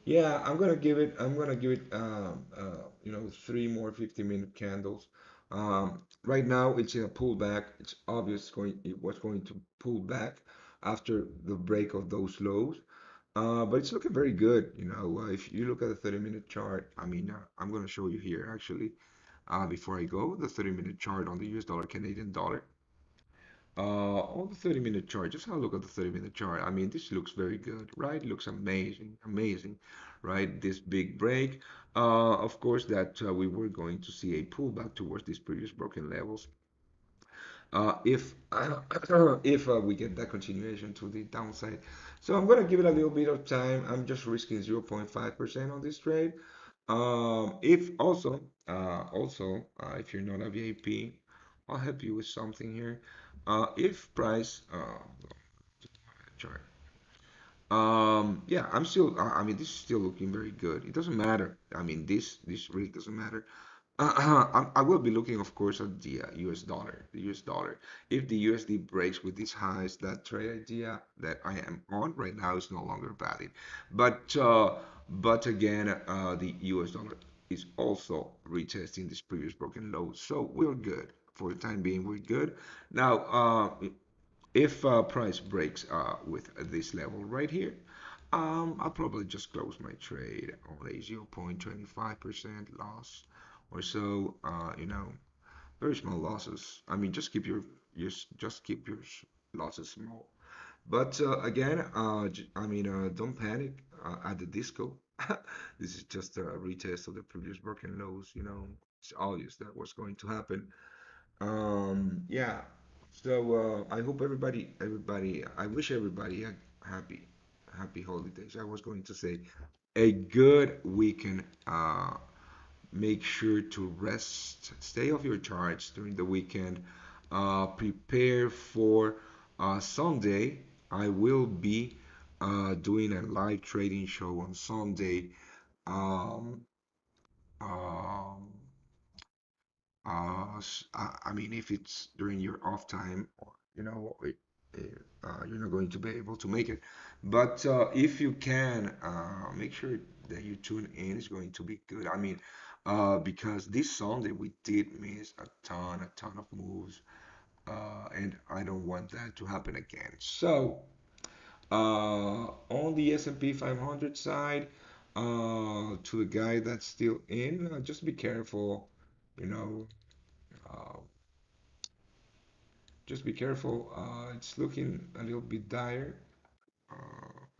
yeah, I'm gonna give it three more 50-minute candles. Right now it's in a pullback. It's obvious it was going to pull back after the break of those lows. But it's looking very good. If you look at the 30-minute chart, I mean, I'm gonna show you here actually. Before I go, the 30-minute chart on the US dollar Canadian dollar. On the 30-minute chart, just have a look at the 30-minute chart. I mean, this looks very good, right? Looks amazing, amazing, right? This big break. Of course, that we were going to see a pullback towards these previous broken levels. If if we get that continuation to the downside. So I'm gonna give it a little bit of time. I'm just risking 0.5% on this trade. If also, if you're not a VIP, I'll help you with something here. If price, sorry. Yeah, I'm still. I mean, this is still looking very good. It doesn't matter. I mean, this really doesn't matter. I will be looking, of course, at the US dollar. The US dollar. If the USD breaks with these highs, that trade idea that I am on right now is no longer valid. But uh, but again, the US dollar is also retesting this previous broken low, so we're good for the time being. We're good. Now, if price breaks with this level right here, I'll probably just close my trade on a 0.25% loss or so. Very small losses. I mean, just keep your losses small. But again, don't panic at the disco. This is just a retest of the previous broken lows. It's obvious that was going to happen. Yeah. So I hope I wish everybody a happy holidays. I was going to say a good weekend. Make sure to rest, stay off your charge during the weekend. Prepare for Sunday. I will be doing a live trading show on Sunday. Um, um, I mean, if it's during your off time, or you're not going to be able to make it. But if you can, make sure that you tune in. It's going to be good. I mean, because this Sunday we did miss a ton of moves, and I don't want that to happen again. So, on the S&P 500 side, to the guy that's still in, just be careful. You know, uh, just be careful. It's looking a little bit dire.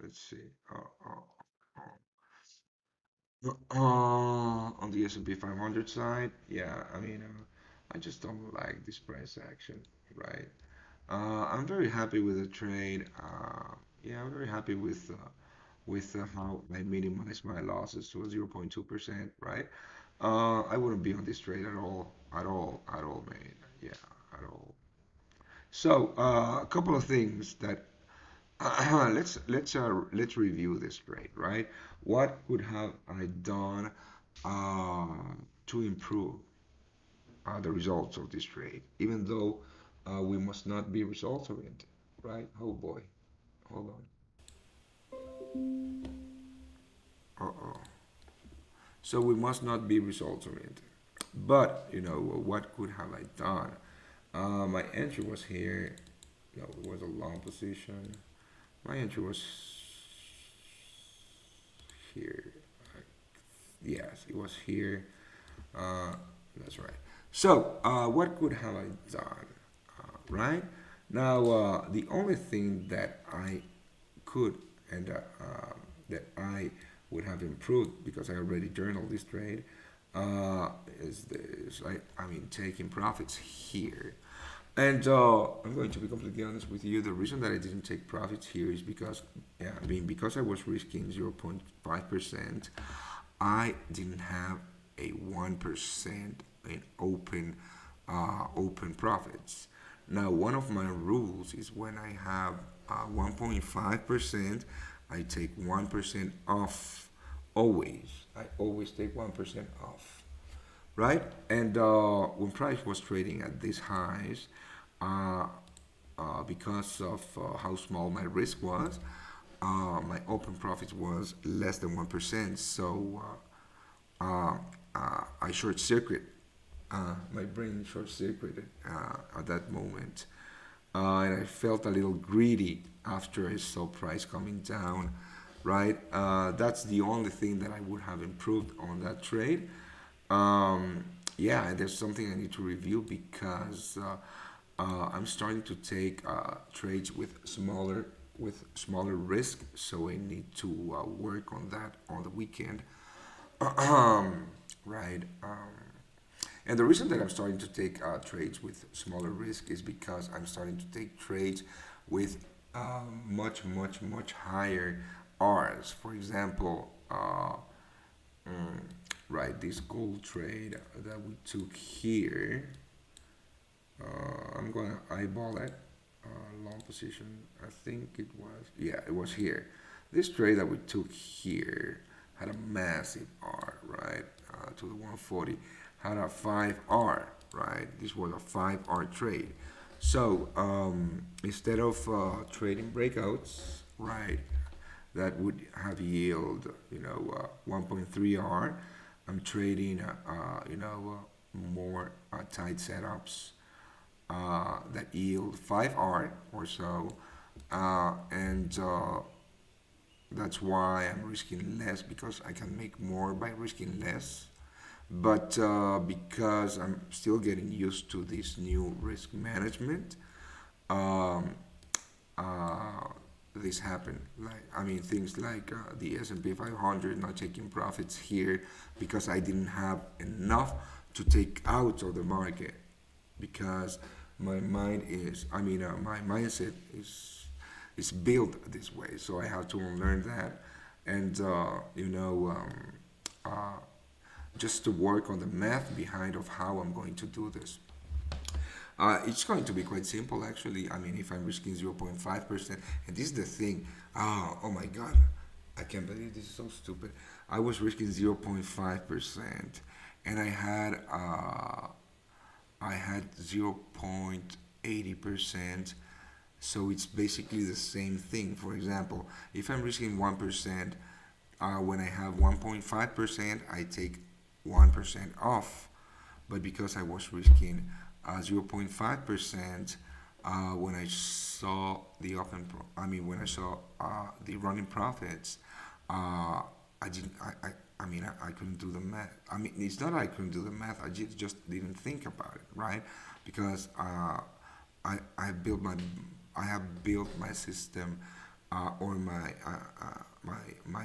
Let's see. On the S&P 500 side, yeah, I mean, I just don't like this price action, right? I'm very happy with the trade. Yeah, I'm very happy with how I minimize my losses to 0.2%, right? I wouldn't be on this trade at all, at all, man. Yeah, at all. So, a couple of things that let's review this trade, right? What could have I done to improve the results of this trade? Even though we must not be results oriented, right? Oh boy, hold on. Uh-oh. So we must not be results oriented. But what could have I done? My entry was here. No, it was a long position. My entry was here. Yes, it was here. Uh, that's right. So, what could have I done? Right now, the only thing that I could and that I would have improved because I already journaled this trade uh, is this. I mean, taking profits here. And I'm going to be completely honest with you. The reason that I didn't take profits here is because, yeah, I mean, because I was risking 0.5%, I didn't have a 1% in open profits. Now, one of my rules is when I have 1.5%, I take 1% off. Always, I always take 1% off, right? And when price was trading at these highs, uh, because of how small my risk was, my open profit was less than 1%. So I short circuit. My brain short circuited at that moment, and I felt a little greedy after I saw price coming down. Right, that's the only thing that I would have improved on that trade. Yeah, and there's something I need to review because I'm starting to take trades with smaller risk, so I need to work on that on the weekend. Right. And the reason that I'm starting to take trades with smaller risk is because I'm starting to take trades with much, much, much higher R's. For example, right, this gold trade that we took here, I'm gonna eyeball it. Long position, I think it was, yeah, it was here. This trade that we took here had a massive R, right, to the 140, had a 5R, right? This was a 5R trade. So instead of trading breakouts, right, that would have yield, 1.3R, I'm trading, more tight setups that yield 5R or so, and that's why I'm risking less because I can make more by risking less. But because I'm still getting used to this new risk management, um, uh, this happen. Like I mean, things like the S&P 500 not taking profits here because I didn't have enough to take out of the market because my mind is, my mindset is built this way. So I have to unlearn that, and uh, just to work on the math behind of how I'm going to do this. It's going to be quite simple, actually. I mean, if I'm risking 0.5%, and this is the thing. Oh my God, I can't believe this is so stupid. I was risking 0.5%, and I had 0.80%. So it's basically the same thing. For example, if I'm risking 1%, when I have 1.5%, I take 1% off. But because I was risking 0.5%, when I saw the when I saw the running profits, I didn't. I couldn't do the math. I mean, it's not I couldn't do the math. I just didn't think about it, right? Because I built my I have built my system or my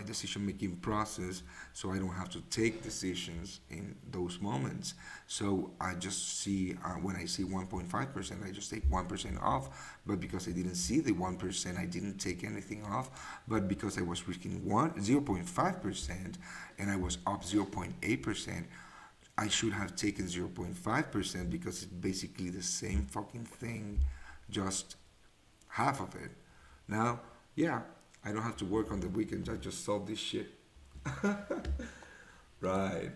decision making process, so I don't have to take decisions in those moments. So I just see when I see 1.5%, I just take 1% off. But because I didn't see the 1%, I didn't take anything off. But because I was risking 0.5% and I was up 0.8%, I should have taken 0.5% because it's basically the same fucking thing, just half of it. Now, yeah, I don't have to work on the weekends. I just solve this shit. Right.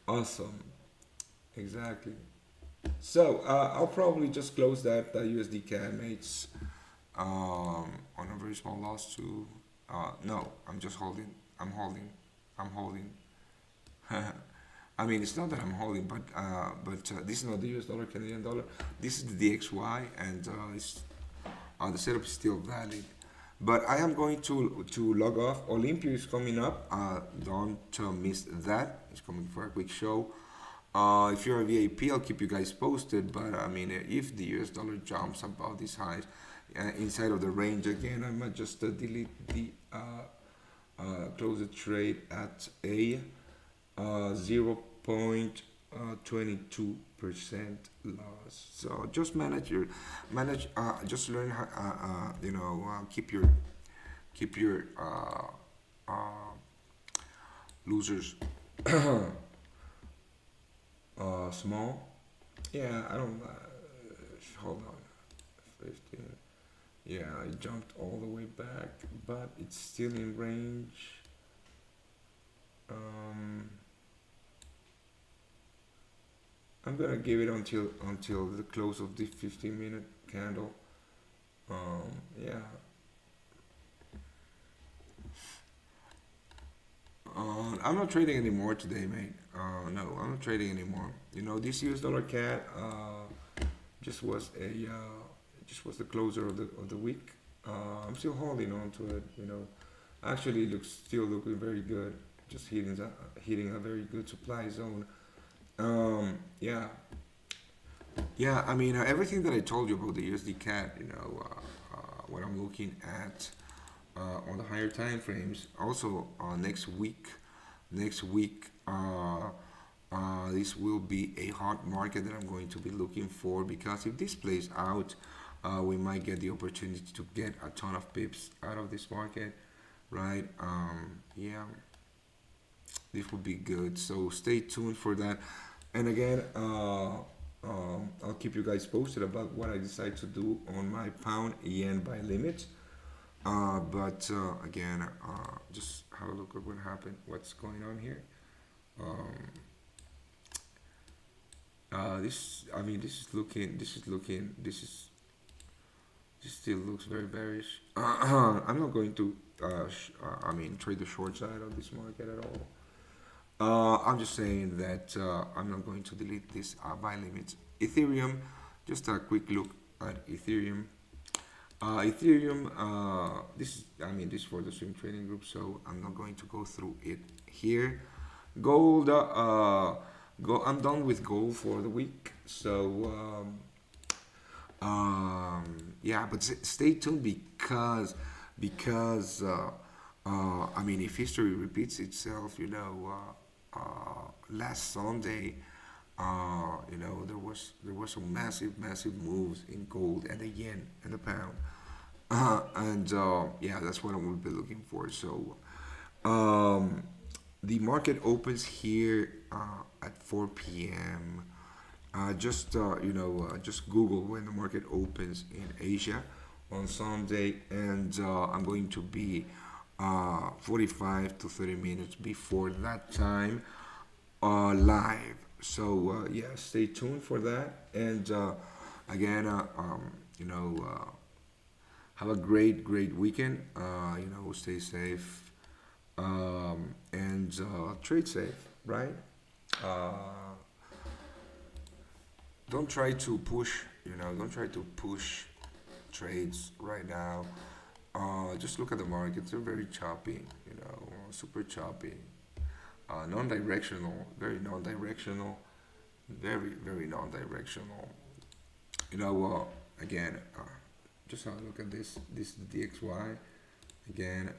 Awesome. Exactly. So I'll probably just close that USD CAD mates on a very small loss to. No, I'm just holding. I'm holding. I'm holding. I mean, it's not that I'm holding, but this is not the US dollar, Canadian dollar. This is the DXY, and the setup is still valid. But I am going to log off. Olympia is coming up. Don't miss that. It's coming for a quick show. If you're a VIP, I'll keep you guys posted. But I mean, if the US dollar jumps above these highs, inside of the range again, I might just delete the close the trade at a 0.22% loss. So just just learn how, keep your losers small. Yeah, I don't. Hold on, 15. Yeah, I jumped all the way back, but it's still in range. Um, I'm gonna give it until the close of the 15-minute candle. Yeah. I'm not trading anymore today, mate. No, I'm not trading anymore. This US dollar CAD just was just was the closer of the week. I'm still holding on to it. Actually, it looks still looking very good. Just hitting a very good supply zone. Yeah, yeah. I mean, everything that I told you about the USD CAD, what I'm looking at on the higher time frames. Also, next week, this will be a hot market that I'm going to be looking for because if this plays out, we might get the opportunity to get a ton of pips out of this market, right? Yeah. This would be good. So stay tuned for that. And again, I'll keep you guys posted about what I decide to do on my pound yen buy limit. But again, just have a look at what happened, what's going on here. Um, I mean, this still looks very bearish. I'm not going to, I mean, trade the short side of this market at all. I'm just saying that I'm not going to delete this buy limit. Ethereum, just a quick look at Ethereum. Ethereum, I mean, this is for the swing trading group, so I'm not going to go through it here. Gold, I'm done with gold for the week. So, yeah, but stay tuned because I mean, if history repeats itself, last Sunday, there was some massive moves in gold and the yen and the pound, and yeah, that's what I will be looking for. So, um, the market opens here at 4 p.m. Just Google when the market opens in Asia on Sunday, and I'm going to be 45 to 30 minutes before that time live. So yeah, stay tuned for that. And again, have a great weekend. Stay safe and trade safe, right? Uh, don't try to push trades right now. Just look at the markets. They're very choppy, super choppy. Non-directional, very non-directional, very non-directional. Again, just have a look at this. This is the DXY. Again,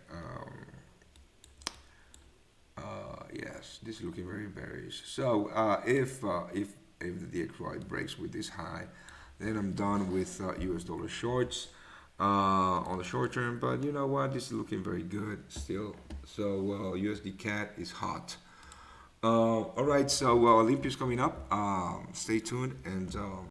yes, this is looking very bearish. So if the DXY breaks with this high, then I'm done with US dollar shorts on the short term. But you know what? This is looking very good still. So USD CAD is hot. All right, so Olympia's coming up. Stay tuned and.